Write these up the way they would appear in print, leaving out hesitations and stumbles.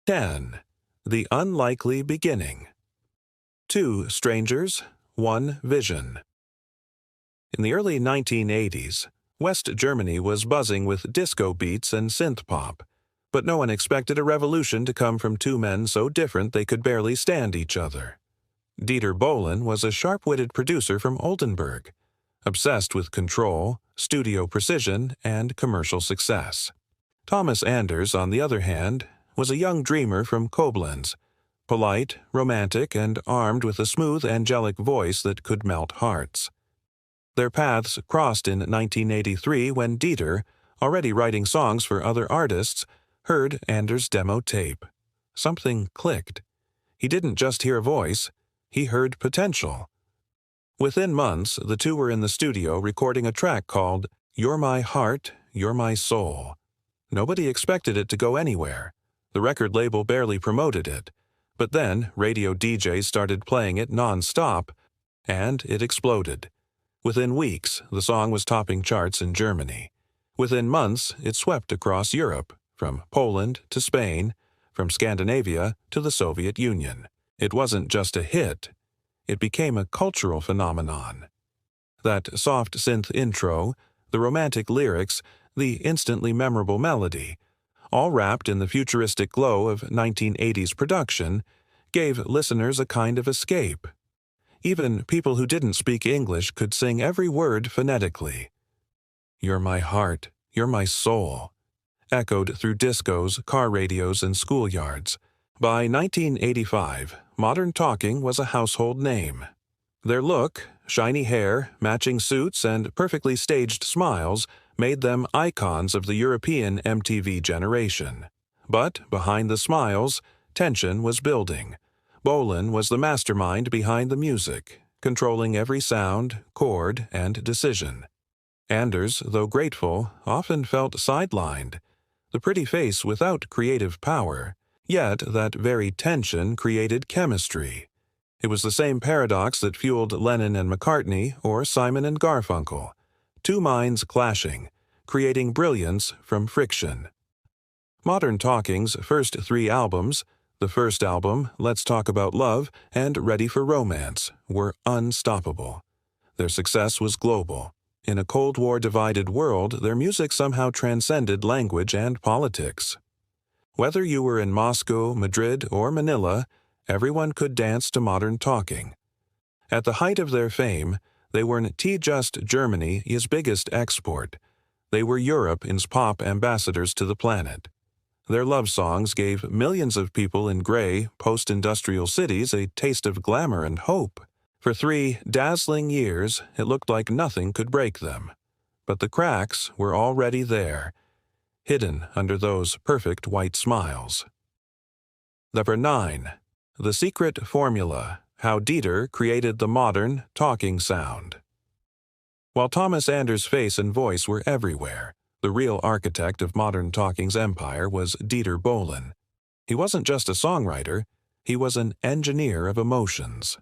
10. The Unlikely Beginning. Two strangers, one vision. In the early 1980s, West Germany was buzzing with disco beats and synth pop, but no one expected a revolution to come from two men so different they could barely stand each other. Dieter Bohlen was a sharp-witted producer from Oldenburg, obsessed with control, studio precision, and commercial success. Thomas Anders, on the other hand, was a young dreamer from Koblenz, polite, romantic, and armed with a smooth, angelic voice that could melt hearts. Their paths crossed in 1983 when Dieter, already writing songs for other artists, heard Anders' demo tape. Something clicked. He didn't just hear a voice, he heard potential. Within months, the two were in the studio recording a track called "You're My Heart, You're My Soul." Nobody expected it to go anywhere. The record label barely promoted it. But then, radio DJs started playing it non-stop, and it exploded. Within weeks, the song was topping charts in Germany. Within months, it swept across Europe, from Poland to Spain, from Scandinavia to the Soviet Union. It wasn't just a hit. It became a cultural phenomenon. That soft synth intro, the romantic lyrics, the instantly memorable melody, all wrapped in the futuristic glow of 1980s production, gave listeners a kind of escape. Even people who didn't speak English could sing every word phonetically. "You're my heart, you're my soul," echoed through discos, car radios, and schoolyards. By 1985, Modern Talking was a household name. Their look, shiny hair, matching suits, and perfectly staged smiles made them icons of the European MTV generation. But behind the smiles, tension was building. Bohlen was the mastermind behind the music, controlling every sound, chord, and decision. Anders, though grateful, often felt sidelined. The pretty face without creative power, yet that very tension created chemistry. It was the same paradox that fueled Lennon and McCartney or Simon and Garfunkel. Two minds clashing, creating brilliance from friction. Modern Talking's first three albums, the first album, Let's Talk About Love, and Ready for Romance, were unstoppable. Their success was global. In a Cold War-divided world, their music somehow transcended language and politics. Whether you were in Moscow, Madrid, or Manila, everyone could dance to Modern Talking. At the height of their fame, they weren't just Germany's biggest export. They were Europe's pop ambassadors to the planet. Their love songs gave millions of people in gray, post-industrial cities a taste of glamour and hope. For 3 dazzling years, it looked like nothing could break them. But the cracks were already there, hidden under those perfect white smiles. Number 9. The Secret Formula: How Dieter Created the Modern Talking Sound. While Thomas Anders' face and voice were everywhere, the real architect of Modern Talking's empire was Dieter Bohlen. He wasn't just a songwriter, he was an engineer of emotions.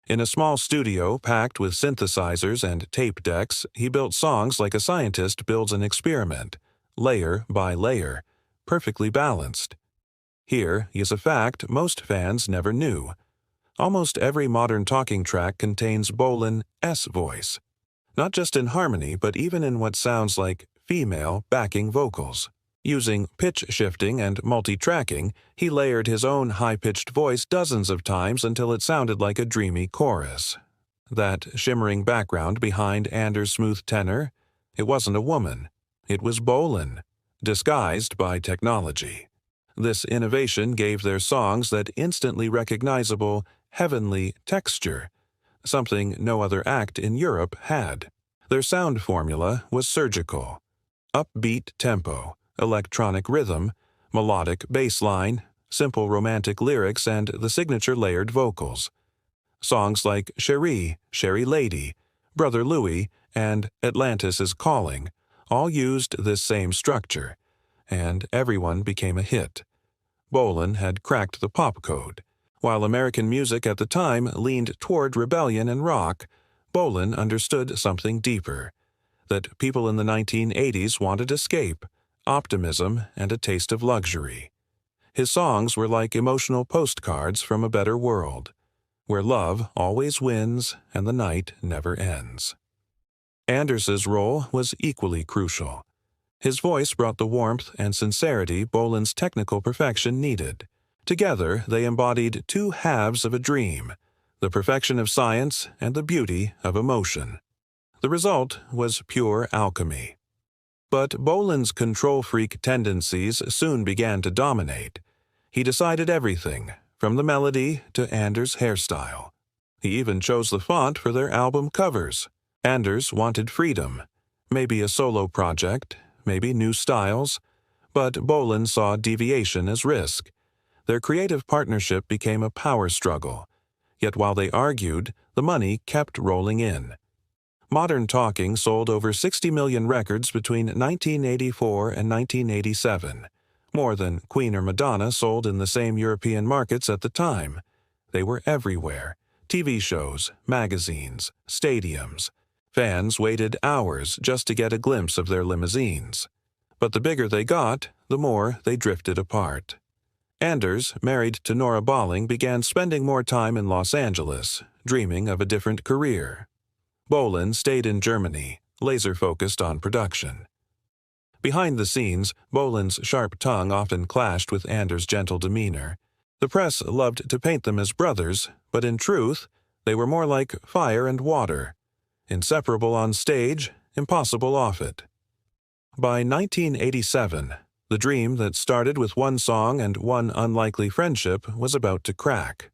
In a small studio packed with synthesizers and tape decks, he built songs like a scientist builds an experiment, layer by layer, perfectly balanced. Here is a fact most fans never knew. Almost every Modern Talking track contains Bohlen's voice, not just in harmony but even in what sounds like female backing vocals. Using pitch shifting and multi-tracking, he layered his own high-pitched voice dozens of times until it sounded like a dreamy chorus. That shimmering background behind Anders' smooth tenor, it wasn't a woman. It was Bohlen, disguised by technology. This innovation gave their songs that instantly recognizable, heavenly texture, something no other act in Europe had. Their sound formula was surgical. Upbeat tempo, electronic rhythm, melodic bass line, simple romantic lyrics, and the signature layered vocals. Songs like Cherie, Cherie Lady, Brother Louie, and Atlantis is Calling all used this same structure, and everyone became a hit. Bohlen had cracked the pop code. While American music at the time leaned toward rebellion and rock, Bohlen understood something deeper, that people in the 1980s wanted escape, optimism, and a taste of luxury. His songs were like emotional postcards from a better world, where love always wins and the night never ends. Anders's role was equally crucial. His voice brought the warmth and sincerity Bolan's technical perfection needed. Together, they embodied two halves of a dream, the perfection of science and the beauty of emotion. The result was pure alchemy. But Bolan's control-freak tendencies soon began to dominate. He decided everything, from the melody to Anders' hairstyle. He even chose the font for their album covers. Anders wanted freedom, maybe a solo project, maybe new styles, but Bolan saw deviation as risk. Their creative partnership became a power struggle, yet while they argued, the money kept rolling in. Modern Talking sold over 60 million records between 1984 and 1987, more than Queen or Madonna sold in the same European markets at the time. They were everywhere: TV shows, magazines, stadiums. Fans waited hours just to get a glimpse of their limousines. But the bigger they got, the more they drifted apart. Anders, married to Nora Bolling, began spending more time in Los Angeles, dreaming of a different career. Bolan stayed in Germany, laser-focused on production. Behind the scenes, Bolan's sharp tongue often clashed with Anders' gentle demeanor. The press loved to paint them as brothers, but in truth, they were more like fire and water. Inseparable on stage, impossible off it. By 1987, the dream that started with one song and one unlikely friendship was about to crack.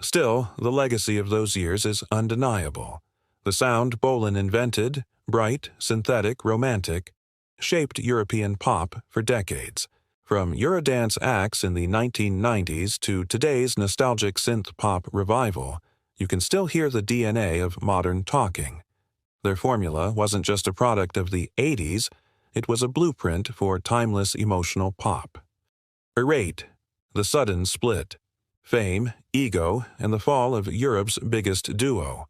Still, the legacy of those years is undeniable. The sound Bolan invented, bright, synthetic, romantic, shaped European pop for decades. From Eurodance acts in the 1990s to today's nostalgic synth-pop revival, you can still hear the DNA of Modern Talking. Their formula wasn't just a product of the 80s, it was a blueprint for timeless emotional pop. Irate, the sudden split. Fame, ego, and the fall of Europe's biggest duo.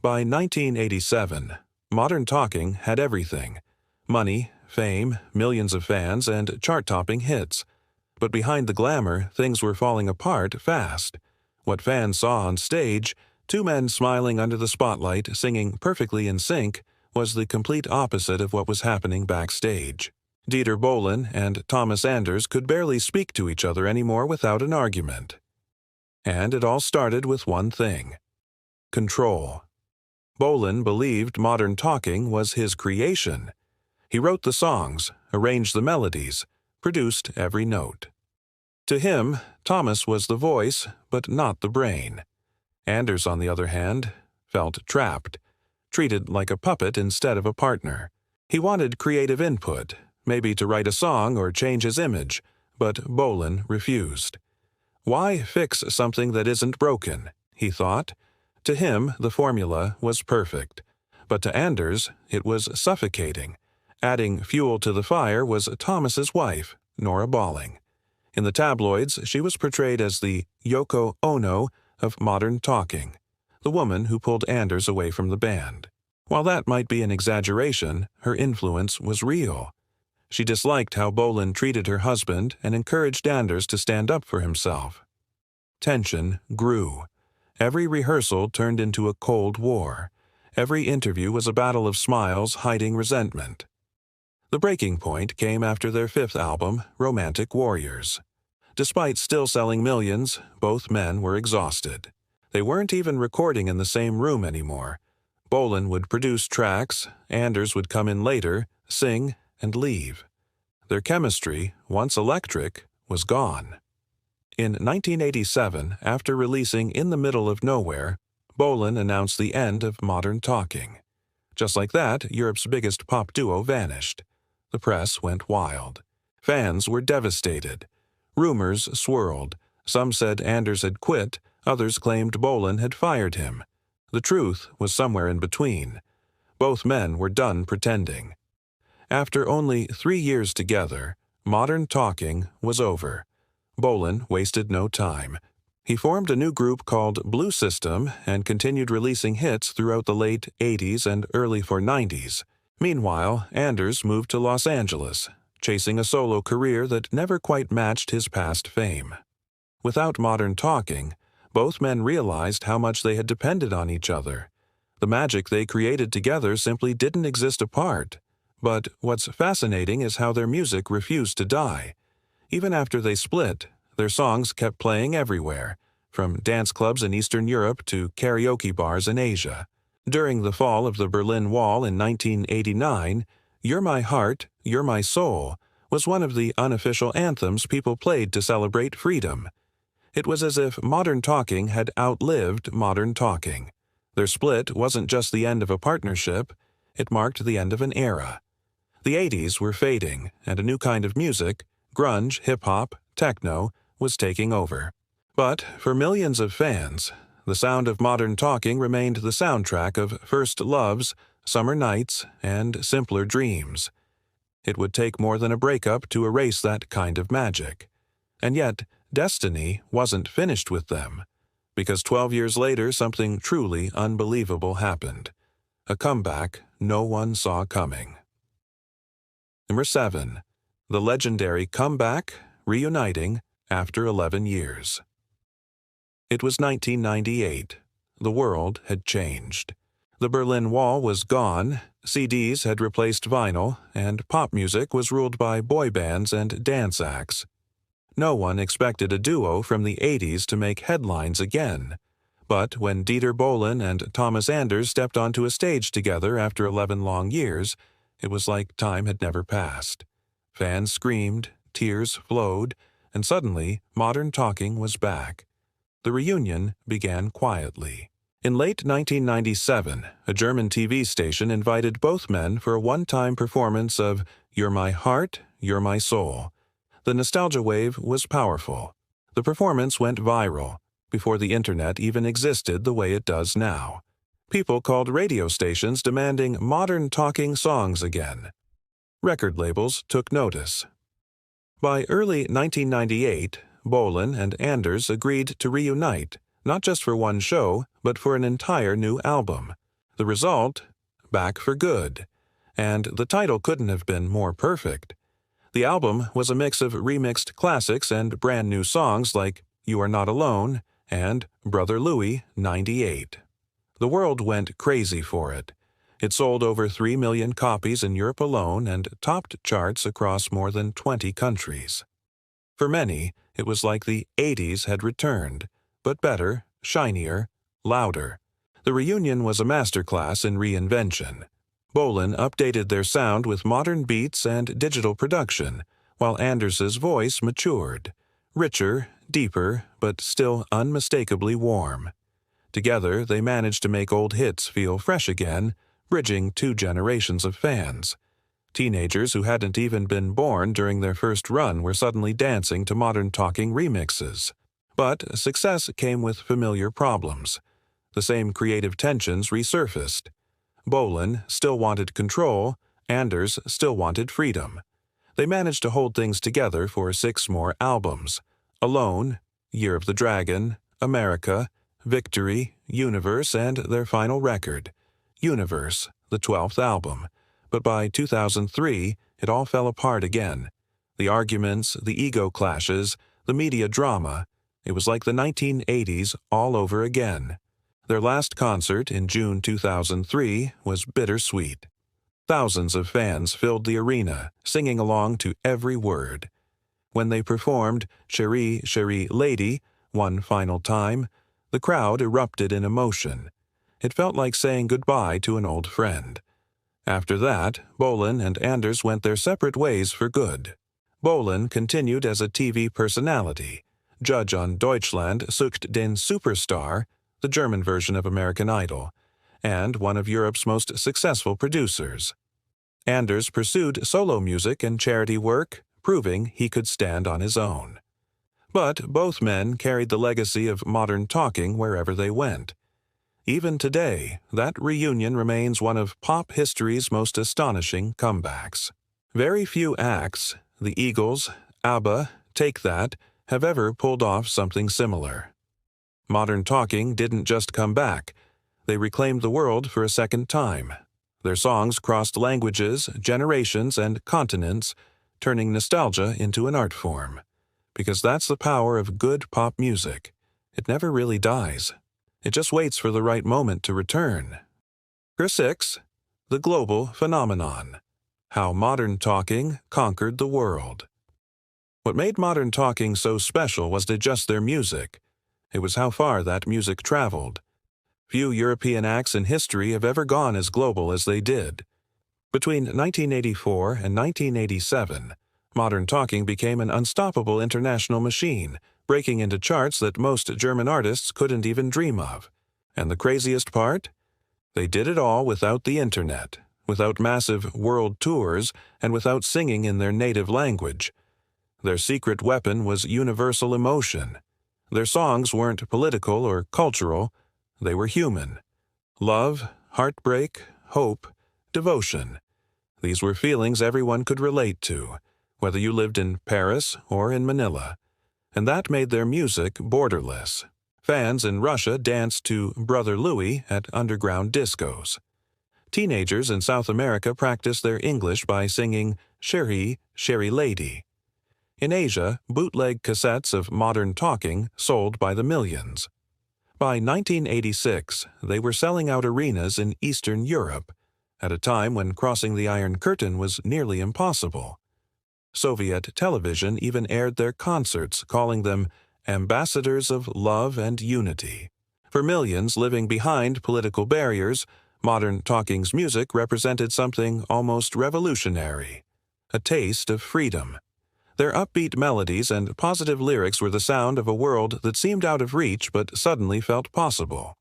By 1987, Modern Talking had everything: money, fame, millions of fans, and chart-topping hits. But behind the glamour, things were falling apart fast. What fans saw on stage, two men smiling under the spotlight, singing perfectly in sync, was the complete opposite of what was happening backstage. Dieter Bohlen and Thomas Anders could barely speak to each other anymore without an argument. And it all started with one thing: control. Bolan believed Modern Talking was his creation. He wrote the songs, arranged the melodies, produced every note. To him, Thomas was the voice, but not the brain. Anders, on the other hand, felt trapped, treated like a puppet instead of a partner. He wanted creative input, maybe to write a song or change his image, but Bolan refused. Why fix something that isn't broken, he thought. To him, the formula was perfect, but to Anders, it was suffocating. Adding fuel to the fire was Thomas's wife, Nora Bolling. In the tabloids, she was portrayed as the Yoko Ono of Modern Talking, the woman who pulled Anders away from the band. While that might be an exaggeration, her influence was real. She disliked how Bolan treated her husband and encouraged Anders to stand up for himself. Tension grew. Every rehearsal turned into a Cold War. Every interview was a battle of smiles hiding resentment. The breaking point came after their fifth album, Romantic Warriors. Despite still selling millions, both men were exhausted. They weren't even recording in the same room anymore. Bolan would produce tracks, Anders would come in later, sing, and leave. Their chemistry, once electric, was gone. In 1987, after releasing In the Middle of Nowhere, Bolan announced the end of Modern Talking. Just like that, Europe's biggest pop duo vanished. The press went wild. Fans were devastated. Rumors swirled. Some said Anders had quit, others claimed Bolan had fired him. The truth was somewhere in between. Both men were done pretending. After only 3 years together, Modern Talking was over. Bolan wasted no time. He formed a new group called Blue System and continued releasing hits throughout the late 80s and early 90s. Meanwhile, Anders moved to Los Angeles, chasing a solo career that never quite matched his past fame. Without Modern Talking, both men realized how much they had depended on each other. The magic they created together simply didn't exist apart. But what's fascinating is how their music refused to die. Even after they split, their songs kept playing everywhere, from dance clubs in Eastern Europe to karaoke bars in Asia. During the fall of the Berlin Wall in 1989, You're My Heart, You're My Soul was one of the unofficial anthems people played to celebrate freedom. It was as if Modern Talking had outlived Modern Talking. Their split wasn't just the end of a partnership, it marked the end of an era. The 80s were fading, and a new kind of music, grunge, hip-hop, techno, was taking over. But for millions of fans, the sound of Modern Talking remained the soundtrack of First Loves, Summer Nights, and Simpler Dreams. It would take more than a breakup to erase that kind of magic. And yet, destiny wasn't finished with them, because 12 years later something truly unbelievable happened. A comeback no one saw coming. Number 7. The legendary comeback, reuniting after 11 years. It was 1998. The world had changed. The Berlin Wall was gone, CDs had replaced vinyl, and pop music was ruled by boy bands and dance acts. No one expected a duo from the 80s to make headlines again. But when Dieter Bohlen and Thomas Anders stepped onto a stage together after 11 long years, it was like time had never passed. Fans screamed, tears flowed, and suddenly Modern Talking was back. The reunion began quietly. In late 1997, a German TV station invited both men for a one-time performance of You're My Heart, You're My Soul. The nostalgia wave was powerful. The performance went viral, before the internet even existed the way it does now. People called radio stations demanding Modern Talking songs again. Record labels took notice. By early 1998, Bohlen and Anders agreed to reunite, not just for one show, but for an entire new album. The result? Back for Good. And the title couldn't have been more perfect. The album was a mix of remixed classics and brand new songs like You Are Not Alone and Brother Louie 98. The world went crazy for it. It sold over 3 million copies in Europe alone and topped charts across more than 20 countries. For many, it was like the 80s had returned, but better, shinier, louder. The reunion was a masterclass in reinvention. Bohlen updated their sound with modern beats and digital production, while Anders's voice matured. Richer, deeper, but still unmistakably warm. Together, they managed to make old hits feel fresh again, bridging 2 generations of fans. Teenagers who hadn't even been born during their first run were suddenly dancing to Modern Talking remixes. But success came with familiar problems. The same creative tensions resurfaced. Bohlen still wanted control, Anders still wanted freedom. They managed to hold things together for 6 more albums. Alone, Year of the Dragon, America, Victory, Universe, and their final record, Universe, the 12th album. But by 2003, it all fell apart again. The arguments, the ego clashes, the media drama. It was like the 1980s all over again. Their last concert in June 2003 was bittersweet. Thousands of fans filled the arena, singing along to every word. When they performed Cherie, Cherie, Lady one final time, the crowd erupted in emotion. It felt like saying goodbye to an old friend. After that, Bohlen and Anders went their separate ways for good. Bohlen continued as a TV personality, judge on Deutschland sucht den Superstar, the German version of American Idol, and one of Europe's most successful producers. Anders pursued solo music and charity work, proving he could stand on his own. But both men carried the legacy of Modern Talking wherever they went. Even today, that reunion remains one of pop history's most astonishing comebacks. Very few acts, the Eagles, ABBA, Take That, have ever pulled off something similar. Modern Talking didn't just come back. They reclaimed the world for a second time. Their songs crossed languages, generations, and continents, turning nostalgia into an art form. Because that's the power of good pop music. It never really dies. It just waits for the right moment to return. Number 6. The Global Phenomenon. How Modern Talking Conquered the World. What made modern talking so special wasn't just their music. It was how far that music traveled. Few European acts in history have ever gone as global as they did. Between 1984 and 1987, modern talking became an unstoppable international machine, breaking into charts that most German artists couldn't even dream of. And the craziest part? They did it all without the internet, without massive world tours, and without singing in their native language. Their secret weapon was universal emotion. Their songs weren't political or cultural, they were human. Love, heartbreak, hope, devotion. These were feelings everyone could relate to, whether you lived in Paris or in Manila. And that made their music borderless. Fans in Russia danced to Brother Louie at underground discos. Teenagers in South America practiced their English by singing Chérie, Chérie Lady. In Asia, bootleg cassettes of modern talking sold by the millions. By 1986, they were selling out arenas in Eastern Europe, at a time when crossing the Iron Curtain was nearly impossible. Soviet television even aired their concerts, calling them ambassadors of love and unity. For millions living behind political barriers, modern talking's music represented something almost revolutionary, a taste of freedom. Their upbeat melodies and positive lyrics were the sound of a world that seemed out of reach but suddenly felt possible.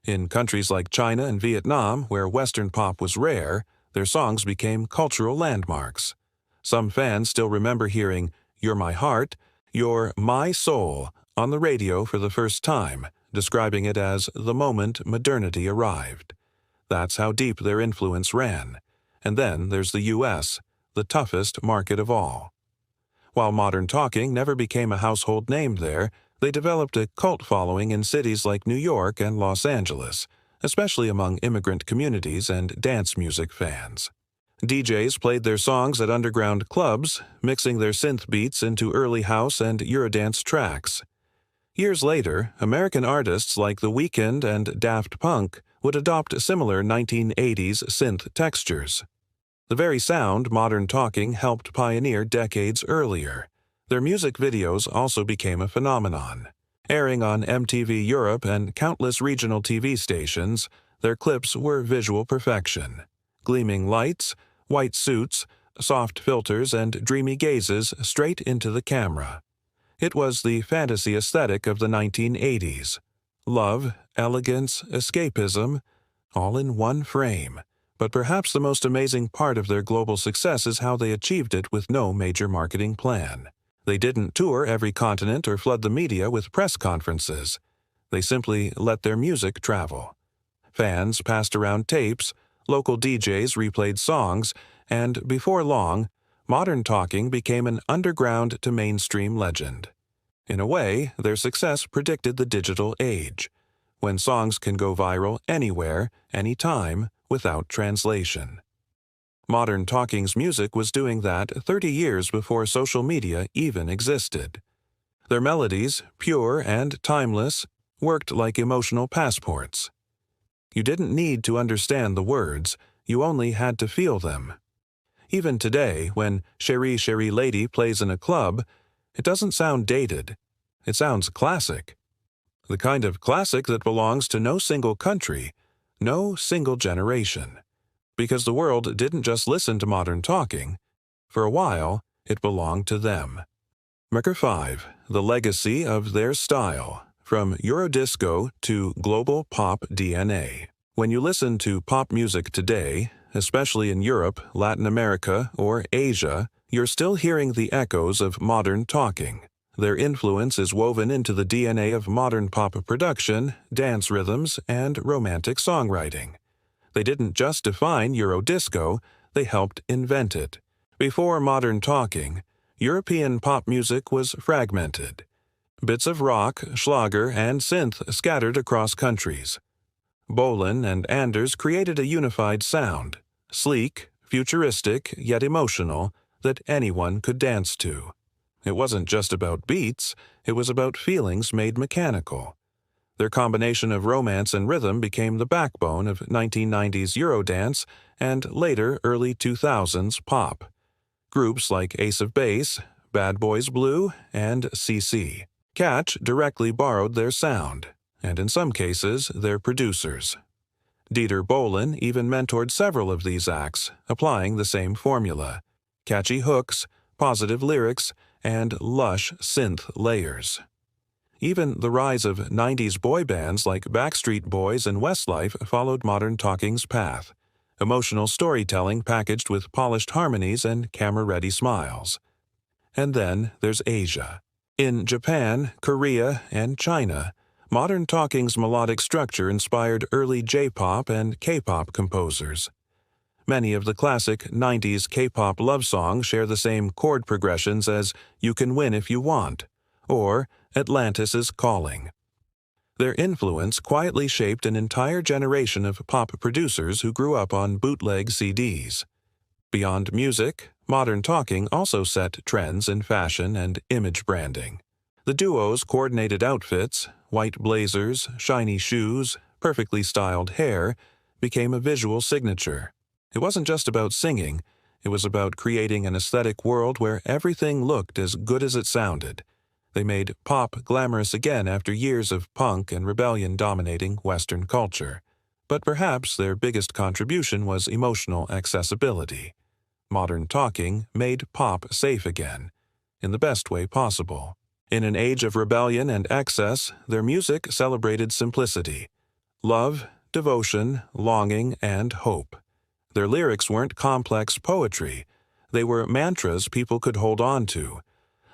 In countries like China and Vietnam, where Western pop was rare, their songs became cultural landmarks. Some fans still remember hearing "You're My Heart," "You're My Soul" on the radio for the first time, describing it as the moment modernity arrived. That's how deep their influence ran. And then there's the U.S., the toughest market of all. While modern talking never became a household name there, they developed a cult following in cities like New York and Los Angeles, especially among immigrant communities and dance music fans. DJs played their songs at underground clubs, mixing their synth beats into early house and Eurodance tracks. Years later, American artists like The Weeknd and Daft Punk would adopt similar 1980s synth textures. The very sound modern talking helped pioneer decades earlier. Their music videos also became a phenomenon. Airing on MTV Europe and countless regional TV stations, their clips were visual perfection. Gleaming lights, white suits, soft filters, and dreamy gazes straight into the camera. It was the fantasy aesthetic of the 1980s. Love, elegance, escapism, all in one frame. But perhaps the most amazing part of their global success is how they achieved it with no major marketing plan. They didn't tour every continent or flood the media with press conferences. They simply let their music travel. Fans passed around tapes, local DJs replayed songs, and before long, modern talking became an underground to mainstream legend. In a way, their success predicted the digital age, when songs can go viral anywhere, anytime, without translation. Modern talking's music was doing that 30 years before social media even existed. Their melodies, pure and timeless, worked like emotional passports. You didn't need to understand the words, you only had to feel them. Even today, when Chérie Chérie Lady plays in a club, it doesn't sound dated. It sounds classic. The kind of classic that belongs to no single country, no single generation. Because the world didn't just listen to modern talking. For a while, it belonged to them. Number 5. The Legacy of Their Style, from Eurodisco to Global Pop DNA. When you listen to pop music today, especially in Europe, Latin America, or Asia, you're still hearing the echoes of modern talking. Their influence is woven into the DNA of modern pop production, dance rhythms, and romantic songwriting. They didn't just define Eurodisco, they helped invent it. Before modern talking, European pop music was fragmented. Bits of rock, Schlager, and synth scattered across countries. Bolan and Anders created a unified sound, sleek, futuristic, yet emotional, that anyone could dance to. It wasn't just about beats, it was about feelings made mechanical. Their combination of romance and rhythm became the backbone of 1990s Eurodance and later early 2000s pop. Groups like Ace of Base, Bad Boys Blue, and CC Catch directly borrowed their sound, and in some cases, their producers. Dieter Bohlen even mentored several of these acts, applying the same formula: catchy hooks, positive lyrics, and lush synth layers. Even the rise of 90s boy bands like Backstreet Boys and Westlife followed Modern Talking's path: emotional storytelling packaged with polished harmonies and camera-ready smiles. And then there's Asia. In Japan, Korea, and China, Modern Talking's melodic structure inspired early J-pop and K-pop composers. Many of the classic 90s K-pop love songs share the same chord progressions as You Can Win If You Want, or Atlantis is Calling. Their influence quietly shaped an entire generation of pop producers who grew up on bootleg CDs. Beyond music, Modern Talking also set trends in fashion and image branding. The duo's coordinated outfits, white blazers, shiny shoes, perfectly styled hair, became a visual signature. It wasn't just about singing, it was about creating an aesthetic world where everything looked as good as it sounded. They made pop glamorous again after years of punk and rebellion dominating Western culture. But perhaps their biggest contribution was emotional accessibility. Modern Talking made pop safe again, in the best way possible. In an age of rebellion and excess, their music celebrated simplicity: love, devotion, longing, and hope. Their lyrics weren't complex poetry. They were mantras people could hold on to.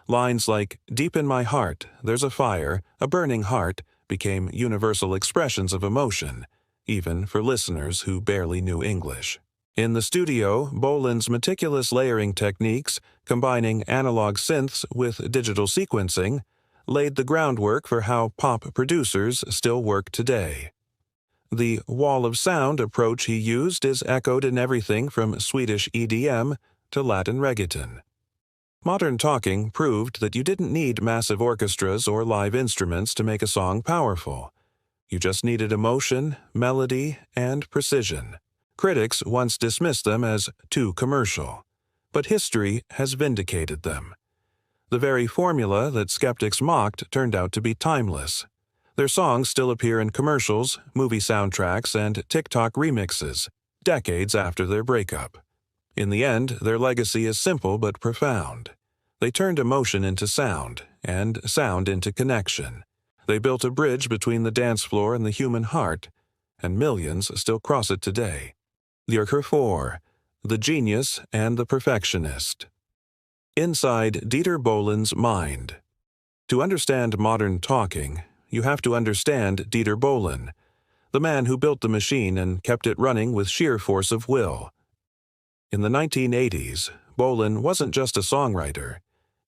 Lines like, "Deep in my heart, there's a fire, a burning heart," became universal expressions of emotion, even for listeners who barely knew English. In the studio, Bohlen's meticulous layering techniques, combining analog synths with digital sequencing, laid the groundwork for how pop producers still work today. The wall of sound approach he used is echoed in everything from Swedish EDM to Latin reggaeton. Modern Talking proved that you didn't need massive orchestras or live instruments to make a song powerful. You just needed emotion, melody, and precision. Critics once dismissed them as too commercial, but history has vindicated them. The very formula that skeptics mocked turned out to be timeless. Their songs still appear in commercials, movie soundtracks, and TikTok remixes, decades after their breakup. In the end, their legacy is simple but profound. They turned emotion into sound, and sound into connection. They built a bridge between the dance floor and the human heart, and millions still cross it today. Lyriker 4. The Genius and the Perfectionist. Inside Dieter Bohlen's mind. To understand Modern Talking, you have to understand Dieter Bohlen, the man who built the machine and kept it running with sheer force of will. In the 1980s, Bohlen wasn't just a songwriter.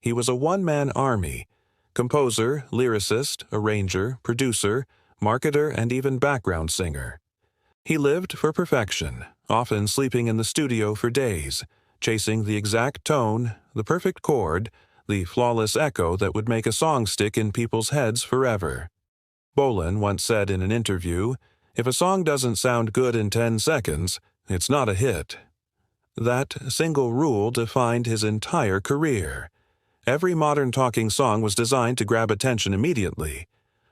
He was a one-man army: composer, lyricist, arranger, producer, marketer, and even background singer. He lived for perfection, often sleeping in the studio for days, chasing the exact tone, the perfect chord, the flawless echo that would make a song stick in people's heads forever. Bohlen once said in an interview, "If a song doesn't sound good in 10 seconds, it's not a hit." That single rule defined his entire career. Every Modern Talking song was designed to grab attention immediately.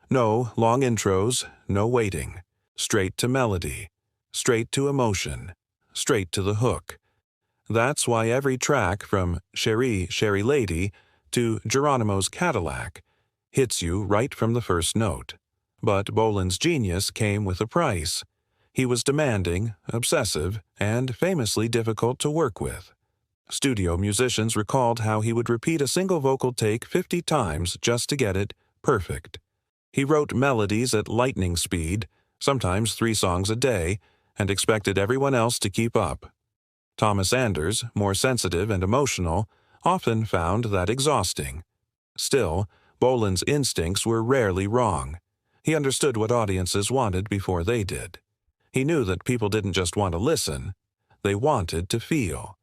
No long intros, no waiting. Straight to melody, straight to emotion, straight to the hook. That's why every track from Cherie, Cherie Lady to Geronimo's Cadillac hits you right from the first note. But Bohlen's genius came with a price. He was demanding, obsessive, and famously difficult to work with. Studio musicians recalled how he would repeat a single vocal take 50 times just to get it perfect. He wrote melodies at lightning speed, sometimes 3 songs a day, and expected everyone else to keep up. Thomas Anders, more sensitive and emotional, often found that exhausting. Still, Bohlen's instincts were rarely wrong. He understood what audiences wanted before they did. He knew that people didn't just want to listen, they wanted to feel.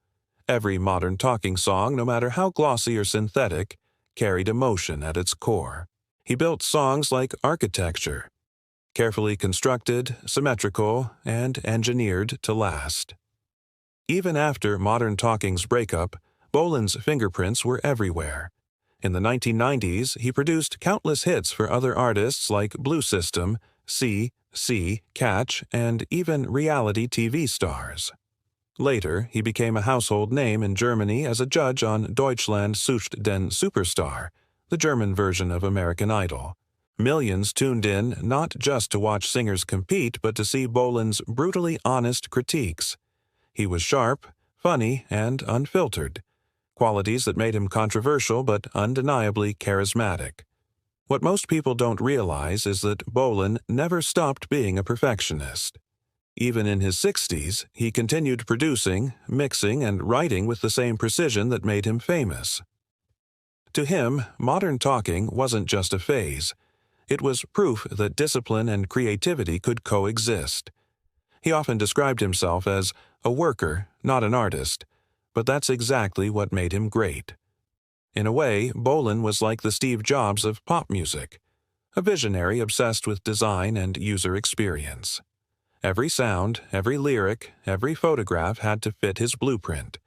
Every modern talking song, no matter how glossy or synthetic, carried emotion at its core. He built songs like architecture, carefully constructed, symmetrical, and engineered to last. Even after Modern Talking's breakup, Bolan's fingerprints were everywhere. In the 1990s, he produced countless hits for other artists like Blue System, Catch, and even reality TV stars. Later, he became a household name in Germany as a judge on Deutschland sucht den Superstar, the German version of American Idol. Millions tuned in not just to watch singers compete, but to see Bolan's brutally honest critiques. He was sharp, funny, and unfiltered, qualities that made him controversial but undeniably charismatic. What most people don't realize is that Bolan never stopped being a perfectionist. Even in his 60s, he continued producing, mixing, and writing with the same precision that made him famous. To him, modern talking wasn't just a phase. It was proof that discipline and creativity could coexist. He often described himself as a worker, not an artist, but that's exactly what made him great. In a way, Bolan was like the Steve Jobs of pop music, a visionary obsessed with design and user experience. Every sound, every lyric, every photograph had to fit his blueprint.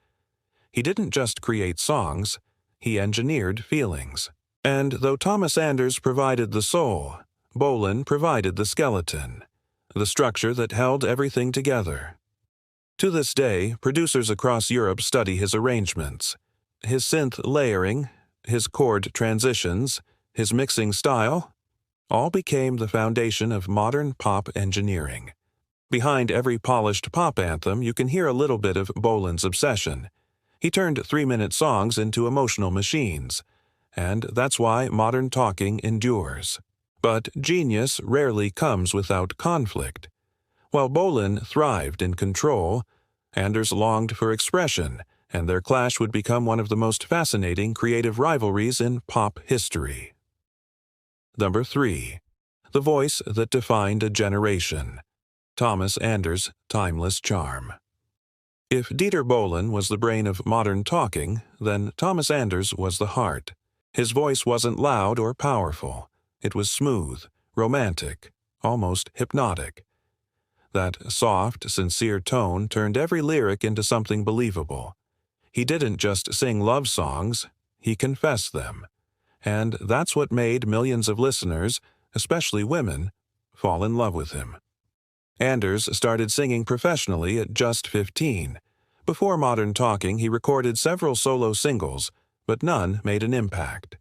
He didn't just create songs, he engineered feelings. And though Thomas Anders provided the soul, Bolan provided the skeleton, the structure that held everything together. To this day, producers across Europe study his arrangements. His synth layering, his chord transitions, his mixing style, all became the foundation of modern pop engineering. Behind every polished pop anthem, you can hear a little bit of Bolan's obsession. He turned 3-minute songs into emotional machines, and that's why modern talking endures. But genius rarely comes without conflict. While Bolan thrived in control, Anders longed for expression, and their clash would become one of the most fascinating creative rivalries in pop history. Number 3. The voice that defined a generation. Thomas Anders' timeless charm. If Dieter Bohlen was the brain of modern talking, then Thomas Anders was the heart. His voice wasn't loud or powerful. It was smooth, romantic, almost hypnotic. That soft, sincere tone turned every lyric into something believable. He didn't just sing love songs, he confessed them. And that's what made millions of listeners, especially women, fall in love with him. Anders started singing professionally at just 15. Before Modern Talking, he recorded several solo singles, but none made an impact.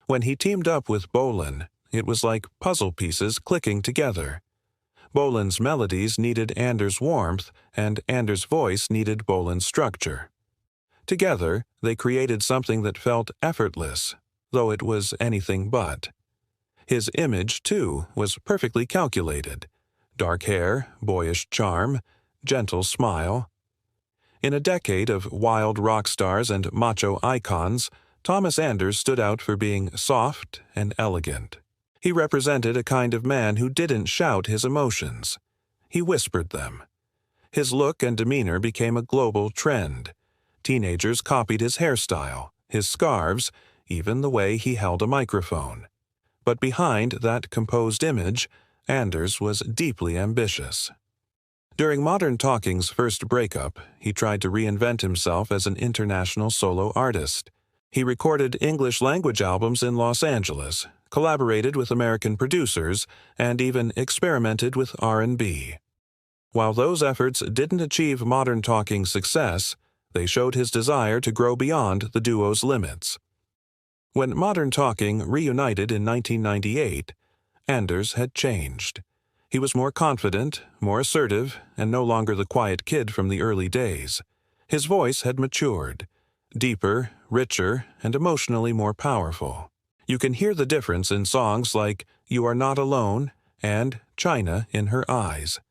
When he teamed up with Bolan, it was like puzzle pieces clicking together. Bolan's melodies needed Anders' warmth, and Anders' voice needed Bolan's structure. Together, they created something that felt effortless, though it was anything but. His image, too, was perfectly calculated. Dark hair, boyish charm, gentle smile. In a decade of wild rock stars and macho icons, Thomas Anders stood out for being soft and elegant. He represented a kind of man who didn't shout his emotions. He whispered them. His look and demeanor became a global trend. Teenagers copied his hairstyle, his scarves, even the way he held a microphone. But behind that composed image, Anders was deeply ambitious. During Modern Talking's first breakup, he tried to reinvent himself as an international solo artist. He recorded English-language albums in Los Angeles, collaborated with American producers, and even experimented with R&B. While those efforts didn't achieve Modern Talking's success, they showed his desire to grow beyond the duo's limits. When Modern Talking reunited in 1998, Anders had changed. He was more confident, more assertive, and no longer the quiet kid from the early days. His voice had matured, deeper, richer, and emotionally more powerful. You can hear the difference in songs like You Are Not Alone and China in Her Eyes.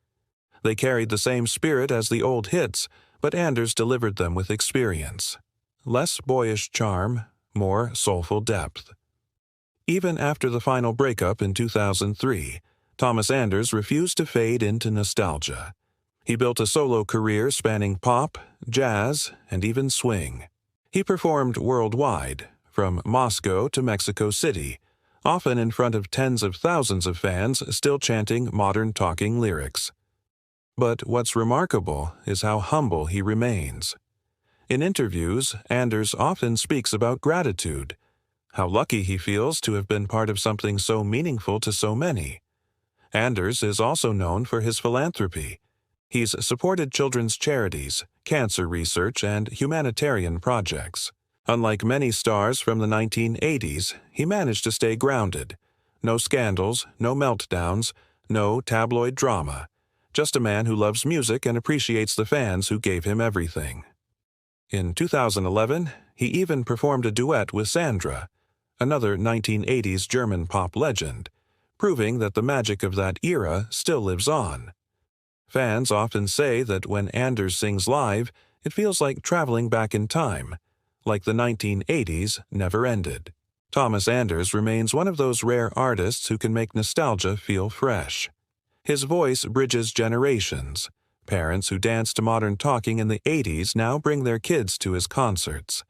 They carried the same spirit as the old hits, but Anders delivered them with experience. Less boyish charm, more soulful depth. Even after the final breakup in 2003, Thomas Anders refused to fade into nostalgia. He built a solo career spanning pop, jazz, and even swing. He performed worldwide, from Moscow to Mexico City, often in front of tens of thousands of fans still chanting modern talking lyrics. But what's remarkable is how humble he remains. In interviews, Anders often speaks about gratitude, how lucky he feels to have been part of something so meaningful to so many. Anders is also known for his philanthropy. He's supported children's charities, cancer research, and humanitarian projects. Unlike many stars from the 1980s, he managed to stay grounded. No scandals, no meltdowns, no tabloid drama. Just a man who loves music and appreciates the fans who gave him everything. In 2011, he even performed a duet with Sandra, another 1980s German pop legend, proving that the magic of that era still lives on. Fans often say that when Anders sings live, it feels like traveling back in time, like the 1980s never ended. Thomas Anders remains one of those rare artists who can make nostalgia feel fresh. His voice bridges generations. Parents who danced to modern talking in the 80s now bring their kids to his concerts.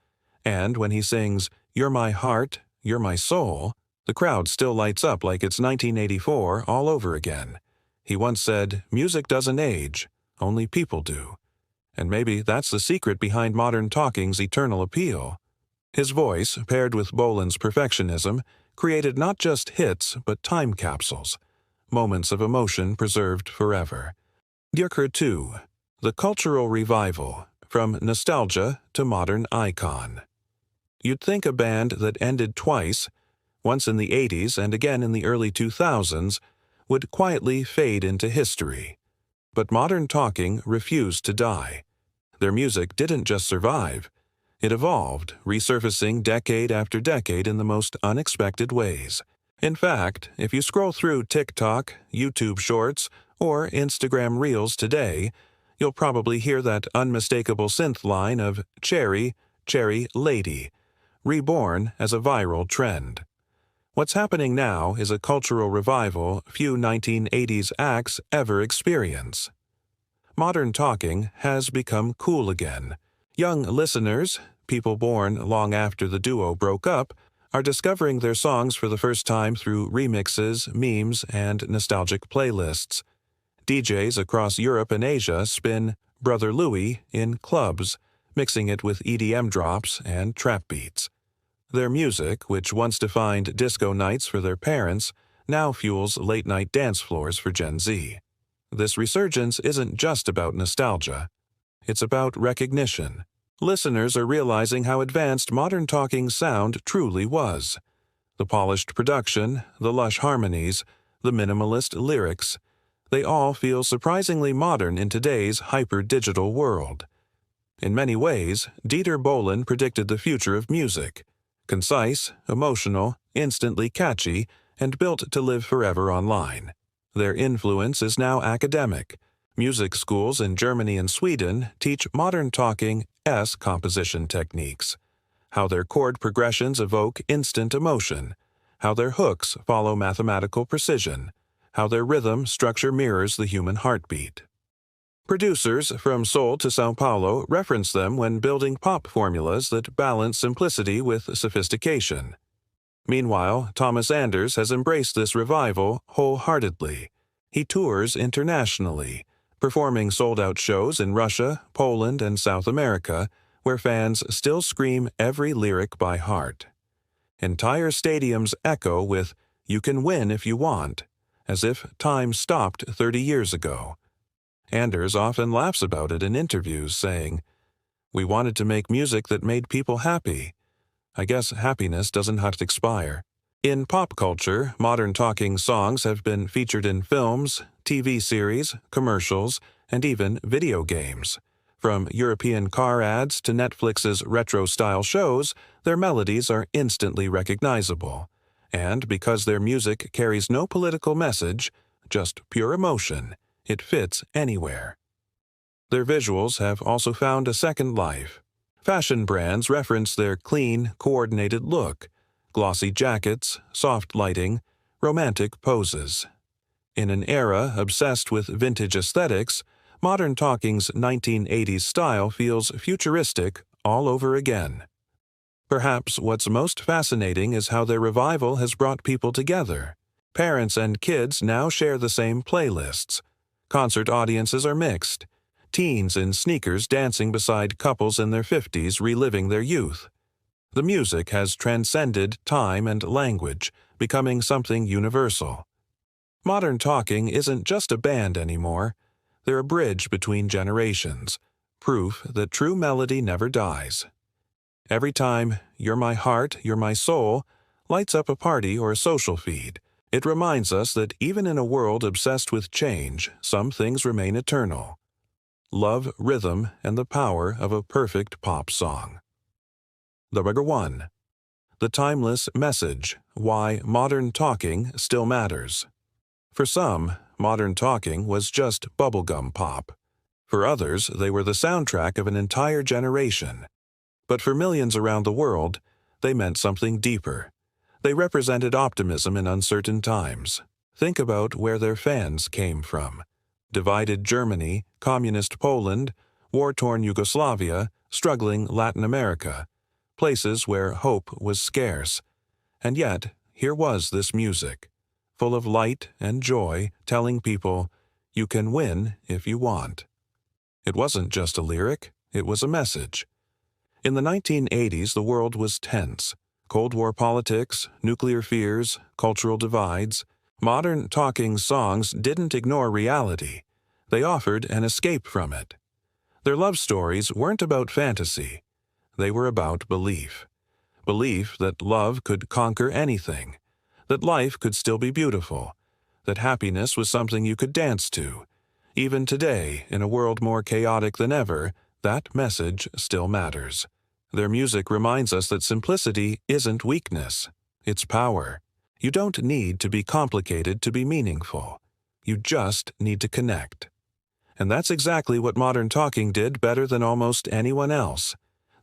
And when he sings, "You're my heart, you're my soul," the crowd still lights up like it's 1984 all over again. He once said, "Music doesn't age, only people do." And maybe that's the secret behind modern talking's eternal appeal. His voice, paired with Bolan's perfectionism, created not just hits but time capsules, moments of emotion preserved forever. Dyrker 2. The Cultural Revival, From Nostalgia to Modern Icon. You'd think a band that ended twice, once in the 80s and again in the early 2000s, would quietly fade into history. But Modern Talking refused to die. Their music didn't just survive. It evolved, resurfacing decade after decade in the most unexpected ways. In fact, if you scroll through TikTok, YouTube Shorts, or Instagram Reels today, you'll probably hear that unmistakable synth line of "Cherry, Cherry Lady," reborn as a viral trend. What's happening now is a cultural revival few 1980s acts ever experience. Modern talking has become cool again. Young listeners, people born long after the duo broke up, are discovering their songs for the first time through remixes, memes, and nostalgic playlists. DJs across Europe and Asia spin Brother Louie in clubs, mixing it with EDM drops and trap beats. Their music, which once defined disco nights for their parents, now fuels late-night dance floors for Gen Z. This resurgence isn't just about nostalgia. It's about recognition. Listeners are realizing how advanced modern talking sound truly was. The polished production, the lush harmonies, the minimalist lyrics, they all feel surprisingly modern in today's hyper-digital world. In many ways, Dieter Bohlen predicted the future of music. Concise, emotional, instantly catchy, and built to live forever online. Their influence is now academic. Music schools in Germany and Sweden teach modern talking S composition techniques, how their chord progressions evoke instant emotion, how their hooks follow mathematical precision, how their rhythm structure mirrors the human heartbeat. Producers from Seoul to Sao Paulo reference them when building pop formulas that balance simplicity with sophistication. Meanwhile, Thomas Anders has embraced this revival wholeheartedly. He tours internationally, performing sold-out shows in Russia, Poland, and South America, where fans still scream every lyric by heart. Entire stadiums echo with "You can win if you want," as if time stopped 30 years ago. Anders often laughs about it in interviews, saying, "We wanted to make music that made people happy. I guess happiness doesn't have to expire." In pop culture, modern talking songs have been featured in films, TV series, commercials, and even video games. From European car ads to Netflix's retro-style shows, their melodies are instantly recognizable. And because their music carries no political message, just pure emotion, it fits anywhere. Their visuals have also found a second life. Fashion brands reference their clean, coordinated look, glossy jackets, soft lighting, romantic poses. In an era obsessed with vintage aesthetics, Modern Talking's 1980s style feels futuristic all over again. Perhaps what's most fascinating is how their revival has brought people together. Parents and kids now share the same playlists. Concert audiences are mixed. Teens in sneakers dancing beside couples in their 50s reliving their youth. The music has transcended time and language, becoming something universal. Modern Talking isn't just a band anymore. They're a bridge between generations, proof that true melody never dies. Every time "You're My Heart, You're My Soul" lights up a party or a social feed, it reminds us that even in a world obsessed with change, some things remain eternal. Love, rhythm, and the power of a perfect pop song. Number 1. The timeless message: why modern talking still matters. For some, modern talking was just bubblegum pop. For others, they were the soundtrack of an entire generation. But for millions around the world, they meant something deeper. They represented optimism in uncertain times. Think about where their fans came from. Divided Germany, communist Poland, war-torn Yugoslavia, struggling Latin America, places where hope was scarce. And yet, here was this music, full of light and joy, telling people, you can win if you want. It wasn't just a lyric, it was a message. In the 1980s, the world was tense. Cold War politics, nuclear fears, cultural divides. Modern Talking songs didn't ignore reality. They offered an escape from it. Their love stories weren't about fantasy. They were about belief. Belief that love could conquer anything, that life could still be beautiful, that happiness was something you could dance to. Even today, in a world more chaotic than ever, that message still matters. Their music reminds us that simplicity isn't weakness, it's power. You don't need to be complicated to be meaningful. You just need to connect. And that's exactly what Modern Talking did better than almost anyone else.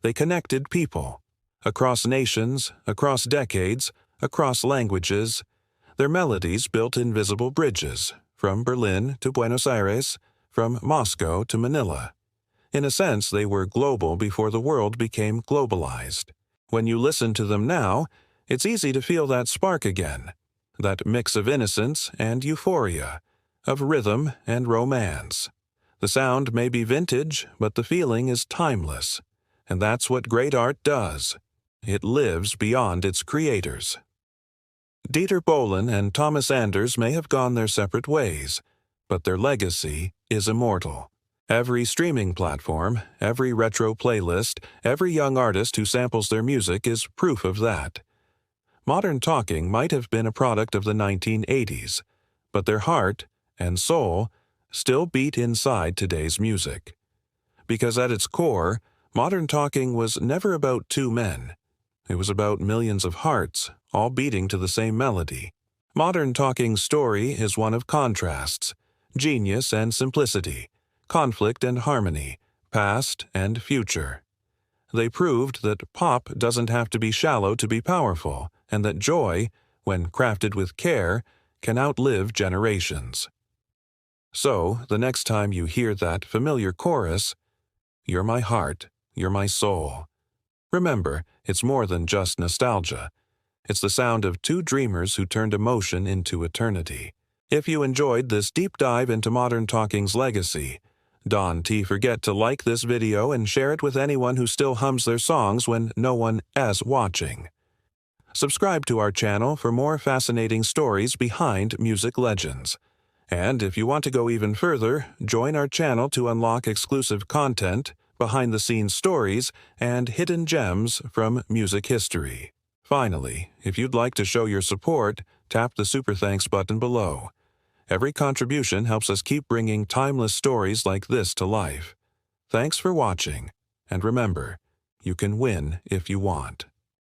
They connected people. Across nations, across decades, across languages. Their melodies built invisible bridges, from Berlin to Buenos Aires, from Moscow to Manila. In a sense, they were global before the world became globalized. When you listen to them now, it's easy to feel that spark again, that mix of innocence and euphoria, of rhythm and romance. The sound may be vintage, but the feeling is timeless. And that's what great art does. It lives beyond its creators. Dieter Bohlen and Thomas Anders may have gone their separate ways, but their legacy is immortal. Every streaming platform, every retro playlist, every young artist who samples their music is proof of that. Modern Talking might have been a product of the 1980s, but their heart and soul still beat inside today's music. Because at its core, Modern Talking was never about two men. It was about millions of hearts, all beating to the same melody. Modern Talking's story is one of contrasts, genius and simplicity, conflict and harmony, past and future. They proved that pop doesn't have to be shallow to be powerful, and that joy, when crafted with care, can outlive generations. So, the next time you hear that familiar chorus, "You're my heart, you're my soul," remember, it's more than just nostalgia. It's the sound of two dreamers who turned emotion into eternity. If you enjoyed this deep dive into Modern Talking's legacy, don't forget to like this video and share it with anyone who still hums their songs when no one is watching. Subscribe to our channel for more fascinating stories behind music legends. And if you want to go even further, join our channel to unlock exclusive content, behind-the-scenes stories, and hidden gems from music history. Finally, if you'd like to show your support, tap the Super Thanks button below. Every contribution helps us keep bringing timeless stories like this to life. Thanks for watching, and remember, you can win if you want.